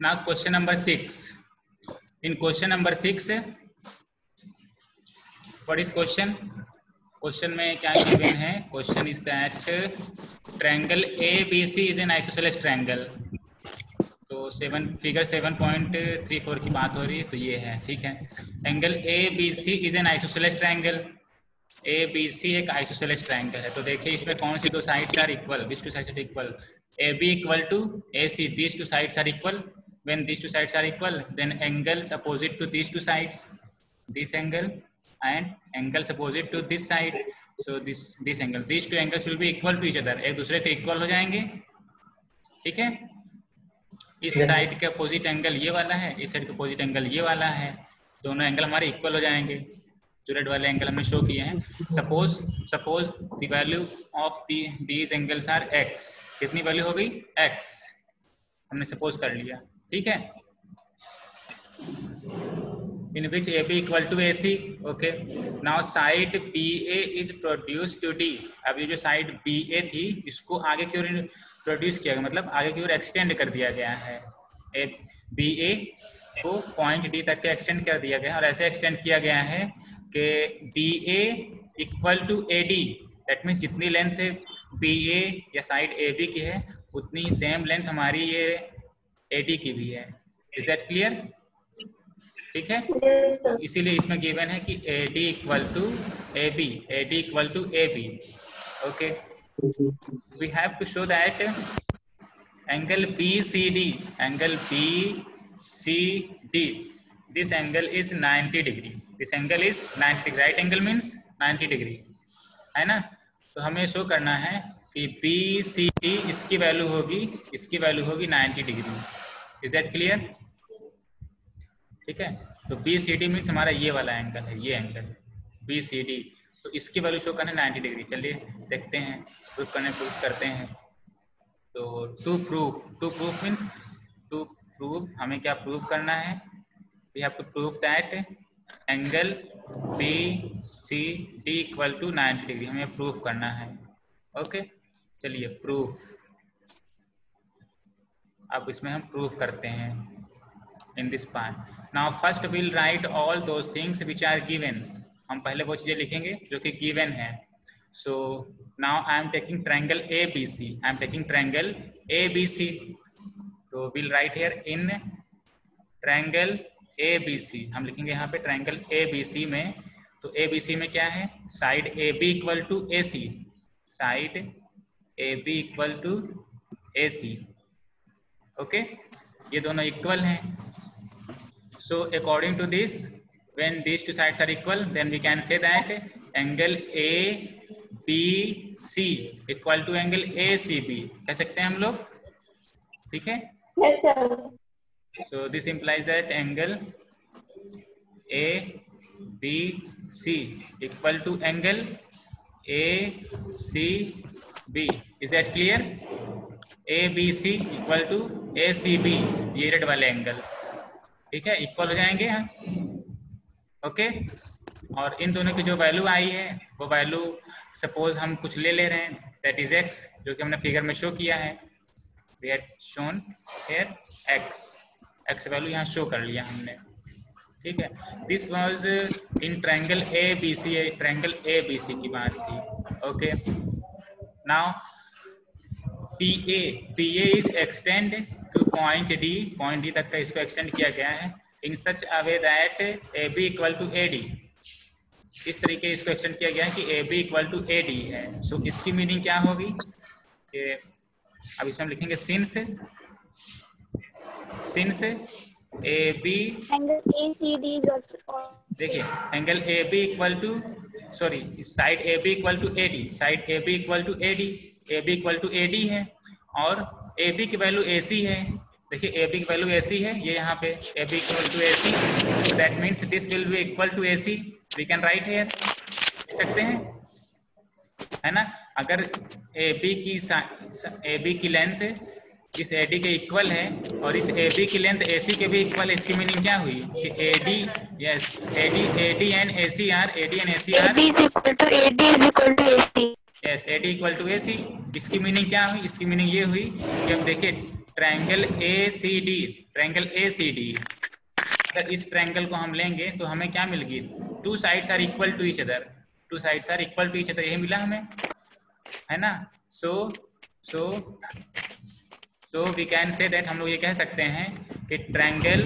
Now question number 6. In question number 6, what is question? Question में क्या given है? Question is that triangle ABC is an isosceles triangle. तो figure 7.34 की बात हो रही है, तो ये है, ठीक है। Angle ABC is an isosceles triangle. ABC एक आइसोसेलेस ट्रायंगल है। तो देखिए इसमें कौन सी दो sides are equal, this two sides are equal. AB equal to AC, this two sides are equal. When this two sides are equal, then angles opposite to this two sides, this angle and angles opposite to this side. So this angle, this two angles will be equal to each other, एक दूसरे के इक्वल हो जाएंगे, ठीक है। इस side के अपोजिट एंगल ये वाला है, इस साइड का अपोजिट एंगल ये वाला है, दोनों एंगल हमारे इक्वल हो जाएंगे। जो रेड वाले एंगल हमने शो किए हैं। Suppose the value of these angles are x। कितनी वैल्यू हो गई? x हमने सपोज कर लिया, ठीक है। In which AB equal to AC, okay. Now side BA is produce to D। अब ये जो साइड BA थी, इसको आगे की ओर प्रोड्यूस किया गया, मतलब आगे की ओर एक्सटेंड कर दिया गया है। BA को पॉइंट D तक के एक्सटेंड कर दिया गया, और ऐसे एक्सटेंड किया गया है कि BA equal to AD। That means जितनी लेंथ BA या साइड AB की है, उतनी ही सेम लेंथ हमारी ये AD की भी है। Is that clear? ठीक है। इसीलिए इसमें गिवन है कि AD equal to AB, AD equal to AB, okay. We have to show that angle BCD, this angle is 90 degree. This angle is 90 degree. Right angle means 90 degree, है ना। तो हमें शो करना है कि BCD इसकी वैल्यू होगी 90 degree. Is that clear? ठीक है। तो BCD मीन्स हमारा ये वाला एंगल है, ये एंगल BCD। तो इसकी वैल्यू शो करना है 90 डिग्री। चलिए देखते हैं, प्रूफ करते हैं। तो टू प्रूफ मीन्स हमें क्या प्रूफ करना है? We have to proof that angle BCD equal to 90 degree, हमें प्रूफ करना है, ओके। चलिए प्रूफ, अब इसमें हम प्रूफ करते हैं in this part. Now first we'll write all those things which are given. हम पहले वो चीजें लिखेंगे जो कि given है। So now I am taking triangle ABC. तो we'll write here in triangle ABC. हम लिखेंगे यहाँ पे triangle ABC में। तो ABC में क्या है? Side AB equal to AC, side AB equal to AC, okay. ये दोनों इक्वल हैं। So according to this, when these two sides are equal, then we can say that angle ABC equal to angle ACB। कह सकते हैं हम लोग, ठीक है? Yes sir. So this implies that angle ABC equal to angle ACB। Is that clear? ABC equal to ACB, ये red वाले angles, ठीक है, इक्वल हो जाएंगे, ओके। और इन दोनों की जो वैल्यू आई है, वो वैल्यू सपोज हम कुछ ले रहे हैं, दैट इज x, जो कि हमने फिगर में शो किया है। We have shown here x value यहाँ शो कर लिया हमने, ठीक है। This was in triangle ABC की बात थी, okay. Now PA is extend to point D तक का इसको एक्सटेंड किया गया है in such a way that AB equal to AD। इस तरीके इसको एक्सटेंड किया गया है कि AB इक्वल टू AD है। सो इसकी मीनिंग क्या होगी कि अब इसमें हम लिखेंगे since AB, Angle ACD is also। देखिए angle AB equal to side AB equal to AD, AB equal to AD है, और AB की वैल्यू AC है। देखिए AB की वैल्यू AC है, ये यहाँ पे AB equal to AC, so that means this will be equal to AC। we can write here, लिख सकते हैं, है ना। अगर AB की लेंथ इस AD के इक्वल है और इस AB की लेंथ AC के भी इक्वल है, इसकी मीनिंग क्या हुई कि AD and AC are AB is equal to AD is equal to AC। Yes, AD equal to AC। इसकी मीनिंग क्या हुई? इसकी मीनिंग ये हुई कि हम देखिए ट्रायंगल ACD, ट्रायंगल ACD, अगर इस ट्रायंगल को हम लेंगे तो हमें क्या मिलेगी? Two sides are equal to each other, two sides are equal to each other, यही मिला हमें, है ना? So we can say that, हम लोग ये कह सकते हैं कि triangle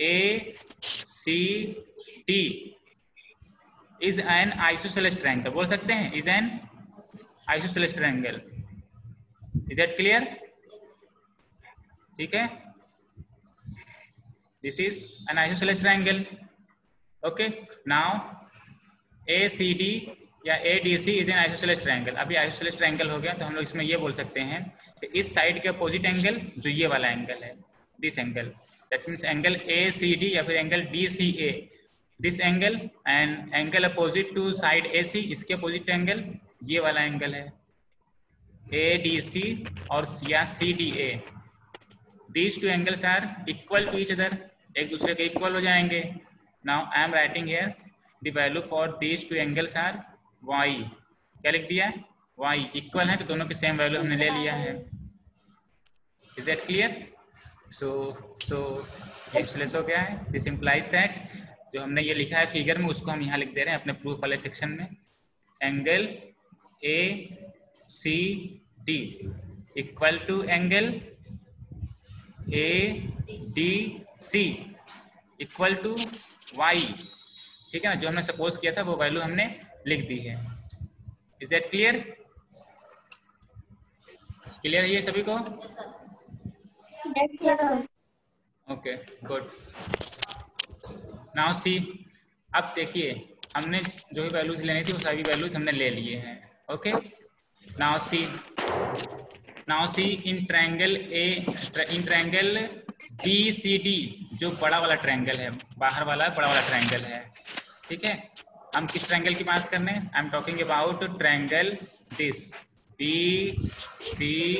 ACD is an isosceles triangle, बोल सकते हैं is an isosceles triangle. Is that clear? ठीक है, this is an isosceles triangle. Okay, now ACD या ADC is an isosceles triangle. अभी आइसोसेलेस ट्रायंगल हो गया तो हम लोग इसमें ये बोल सकते हैं कि इस साइड के अपोजिट एंगल जो ये वाला एंगल है, this angle, that means angle ACD या फिर angle DCA, this angle and angle opposite to side AC, इसके अपोजिट एंगल ये वाला एंगल है ADC और या CDA। These two angles are equal to each other, एक दूसरे के इक्वल हो जाएंगे। Now I am writing here the value for these two angles are y, क्या लिख दिया? y इक्वल है तो दोनों की सेम वैल्यू हमने ले लिया है। Is that clear? So isosceles हो गया है। दिस इंप्लाइज दैट जो हमने ये लिखा है फिगर में उसको हम यहाँ लिख दे रहे हैं अपने प्रूफ वाले सेक्शन में। Angle ACD equal to angle ADC equal to y, ठीक है ना? जो हमने सपोज किया था वो वैल्यू हमने लिख दी है। Is that clear? क्लियर है ये सभी को? Okay, good. नाउ सी, अब देखिए हमने जो भी वैल्यूज लेनी थी वो सभी वैल्यूज हमने ले लिए हैं। Okay, now see in triangle BCD, जो बड़ा वाला ट्रायंगल है, बाहर वाला बड़ा वाला ट्रायंगल है, ठीक है? हम किस ट्रायंगल की बात कर रहे हैं? I am talking about triangle this BCD,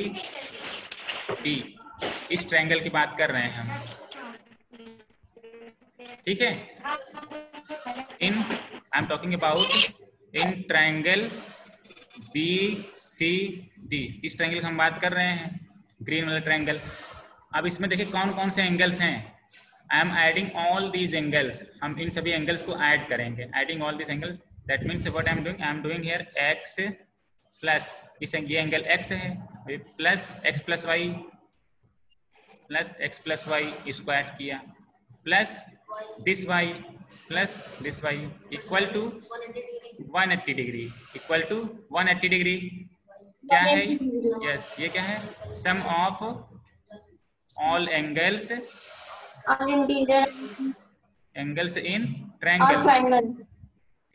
इस ट्रायंगल की बात कर रहे हैं हम, ठीक है? I am talking about in triangle BCD, इस ट्रायंगल की हम बात कर रहे हैं, ग्रीन वाला ट्रायंगल। अब इसमें देखिए कौन कौन से एंगल्स हैं। I am adding all these angles, हम इन सभी एंगल्स को ऐड करेंगे। Adding all these angles, that means what I am doing here x plus, इस ये एंगल x है, प्लस x प्लस वाई, इसको ऐड किया, plus this y plus this y equal to 180 degree, equal to 180 degree. क्या है? Yes, ये क्या है? Sum of all angles in triangle,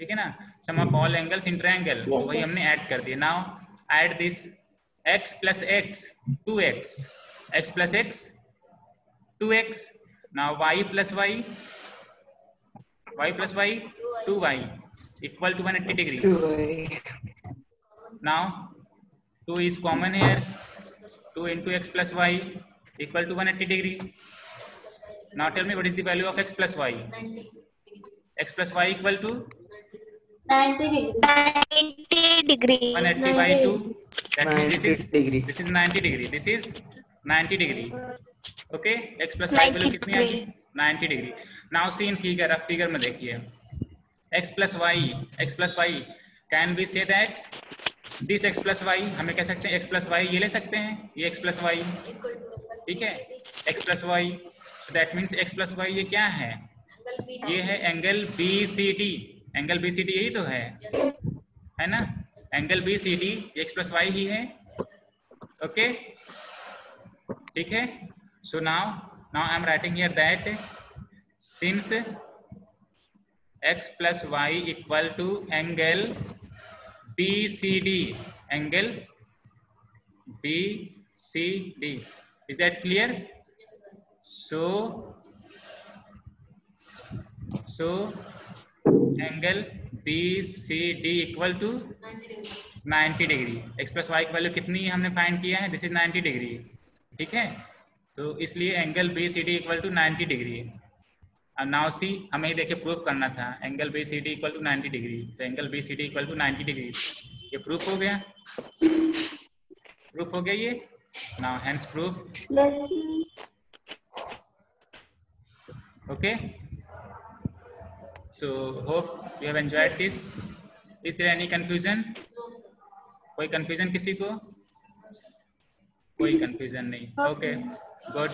ठीक है ना? Sum of all angles in triangle, वही हमने ऐड कर दिया। Now add this x plus x 2x, x plus x 2x, now y plus y 2y equal to 180 degree. Now 2 is common here, 2 into x plus y equal to 180 degree. Now tell me what is the value of x plus y? X plus y equal to 90 degree. 180 by 2. That means this is 90 degree. This is 90 degree. Okay. X plus y value कितनी आ गई? 90 degree. Now see in figure. अब figure में देखिए x plus y can we say that this x plus y, हमें कह सकते हैं x plus y, ये ले सकते हैं, ये x प्लस वाई, ठीक है? x plus y, so that means x plus y ये क्या है? ये है एंगल BCD, एंगल BCD यही तो है ना? Angle BCD x plus y ही है। ओके, ठीक है? So now I am writing here that since x plus y equal to angle BCD, angle BCD, is that clear? So angle BCD equal to 90 degree. x plus y की value कितनी है हमने find किया है? This is 90 degree, ठीक है? तो इसलिए angle BCD equal to 90 degree. अब नाउ सी, हमें देखिए प्रूफ करना था angle BCD equal to 90 degree, तो angle BCD equal to 90 degree, ये प्रूफ हो गया, ये Now hence proof. Yes. Okay. So hope you have enjoyed this. Is there any confusion? कोई confusion किसी को? कोई confusion नहीं. Okay. Good.